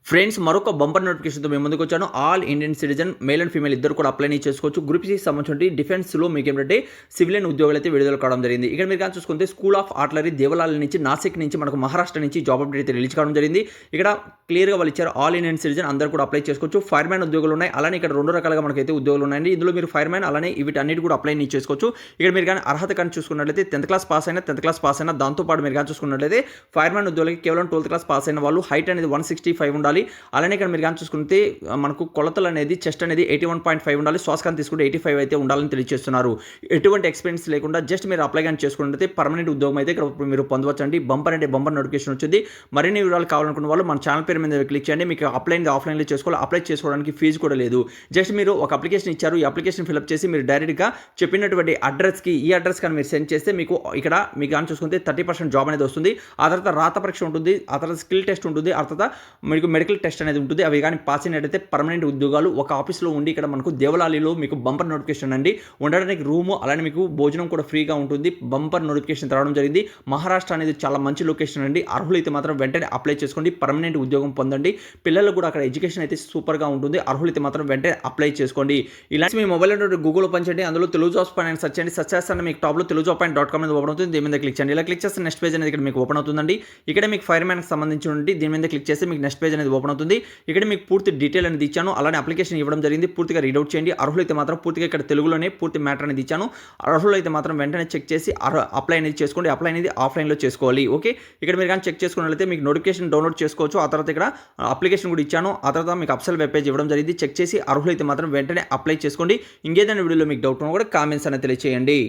Friends మరొక bumper నోటిఫికేషన్తో మేము ముందుకు వచ్చాను. All Indian citizen male and female ఇద్దరు కూడా అప్లై చేసుకోవచ్చు. గ్రూప్ సి సంబంధించి డిఫెన్స్లో మీకు ఏంటంటే సివిలియన్ ఉద్యోగాలు అయితే విడుదల కావడం జరిగింది. ఇక్కడ మీరు కానీ చూసుకుంటే స్కూల్ ఆఫ్ ఆర్టిలరీ దేవలాల నుంచి నాసిక్ నుంచి మనకు మహారాష్ట్ర నుంచి జాబ్ అప్డేట్ అయితే రిలీజ్ కావడం జరిగింది. ఇక్కడ క్లియర్గా వాళ్ళు ఇచ్చారు ఆల్ ఇండియన్ సిటిజన్ అందరూ కూడా అప్లై చేసుకోవచ్చు. ఫైర్ మ్యాన్ ఉద్యోగాలు ఉన్నాయి. అలానే ఇక్కడ రెండు రకాలుగా మనకైతే ఉద్యోగాలు ఉన్నాయండి. ఇందులో మీరు ఫైర్ మ్యాన్ అలానే వీటన్నిటి కూడా అప్లై చేసుకోవచ్చు. ఇక్కడ మీరు కానీ అర్హత కానీ చూసుకున్నట్లయితే 10th క్లాస్ పాస్ అయినా దాంతోపాటు మీరు కానీ చూసుకున్నట్లయితే ఫైర్ మ్యాన్ ఉద్యోగాలకి కేవలం 12th క్లాస్ పాస్ అయిన వాళ్ళు, హైట్ అనేది 165 ఉండాలి. అలానే ఇక్కడ మీరు కానీ చూసుకుంటే మనకు కొలతలు అనేది చెస్ట్ అనేది 81.5 ఉండాలి. శ్వాసకాన్ని తీసుకుంటే 85 అయితే ఉండాలని తెలియజేస్తున్నారు. ఎటువంటి ఎక్స్పీరియన్స్ లేకుండా జస్ట్ మీరు అప్లై కానీ చేసుకుంటే పర్మనెంట్ ఉద్యోగం అయితే ఇక్కడ మీరు పొందవచ్చు అండి. బంపర్ అంటే బంపర్ నోటిఫికేషన్ వచ్చింది. మరిన్ని వివరాలు కావాలనుకున్న వాళ్ళు మన ఛానల్ పేరు మీద క్లిక్ చేయండి. మీకు అప్లై ఆఫ్లైన్లో చేసుకోవాలి. అప్లై చేసుకోవడానికి ఫీజు కూడా లేదు. జస్ట్ మీరు ఒక అప్లికేషన్ ఇచ్చారు. ఈ అప్లికేషన్ ఫిల్అప్ చేసి మీరు డైరెక్ట్గా చెప్పినటువంటి అడ్రస్కి ఈ అడ్రస్ కానీ మీరు సెండ్ చేస్తే మీకు ఇక్కడ మీకు కానీ చూసుకుంటే 30% జాబ్ అనేది వస్తుంది. ఆ తర్వాత రాత పరీక్ష ఉంటుంది. ఆ తర్వాత స్కిల్ టెస్ట్ ఉంటుంది. ఆ తర్వాత మీకు మెడికల్ టెస్ట్ అనేది ఉంటుంది. అవి కానీ పాస్ అయినట్టయితే పర్మనెంట్ ఉద్యోగాలు ఒక ఆఫీస్లో ఉండి ఇక్కడ మనకు దేవలాలిలో మీకు బంపర్ నోటిఫికేషన్ అండి. ఉండడానికి రూము అలానే మీకు భోజనం కూడా ఫ్రీగా ఉంటుంది. బంపర్ నోటిఫికేషన్ రావడం జరిగింది. మహారాష్ట్ర అనేది చాలా మంచి లొకేషన్ అండి. అర్హులైతే మాత్రం వెంటనే అప్లై చేసుకోండి. పర్మనెంట్ ఉద్యోగం పొందండి. పిల్లలకు కూడా అక్కడ ఎడ్యుకేషన్ అయితే సూపర్గా ఉంటుంది. అర్హులైతే మాత్రం వెంటనే అప్లై చేసుకోండి. ఇలాంటి మీ మొబైల్లో గూగుల్ ఓపెన్ చేయండి. అందులో తెలుగు జాబ్స్ పాయింట్ సెర్చ్ చేయండి. సెర్చ్ చేస్తాను మీకు టాప్లో telugujob.com మీద ఓపెన్ అవుతుంది. దీని మీద క్లిక్ చేయండి. ఇలా క్లిక్ చేస్తే నెక్స్ట్ పేజ్ అనేది ఇక్కడ మీకు ఓపెన్ అవుతుందండి. ఇక్కడ మీకు ఫైర్ మ్యాన్కి సంబంధించి ఉండి దీని మీద క్లిక్ చేస్తే మీకు నెక్స్ట్ పేజ్ అనేది ఓపెన్ అవుతుంది. ఇక్కడ మీకు పూర్తి డీటెయిల్ అనేది ఇచ్చాను. అలానే అప్లికేషన్ ఇవ్వడం జరిగింది. పూర్తిగా రీడౌట్ చేయండి. అర్హులైతే మాత్రం పూర్తిగా ఇక్కడ తెలుగులోనే పూర్తి మ్యాటర్ అనేది ఇచ్చాను. అర్హులైతే మాత్రం వెంటనే చెక్ చేసి అప్లై అనేది చేసుకోండి. అప్లై అనేది ఆఫ్లైన్లో చేసుకోవాలి. ఓకే, ఇక్కడ మీరు కానీ చెక్ చేసుకున్నట్లయితే మీకు నోటిఫికేషన్ డౌన్లోడ్ చేసుకోవచ్చు. ఆ తర్వాత ఇక్కడ అప్లికేషన్ కూడా ఇచ్చాను. ఆ తర్వాత మీకు అప్సెల్ వెబ్ పేజ్ ఇవ్వడం జరిగింది. చెక్ చేసి అర్హులైతే మాత్రం వెంటనే అప్లై చేసుకోండి. ఇంకేదైనా వీడియోలో మీకు డౌట్ ఉన్నా కూడా కామెంట్స్ అనేది తెలియజేయండి.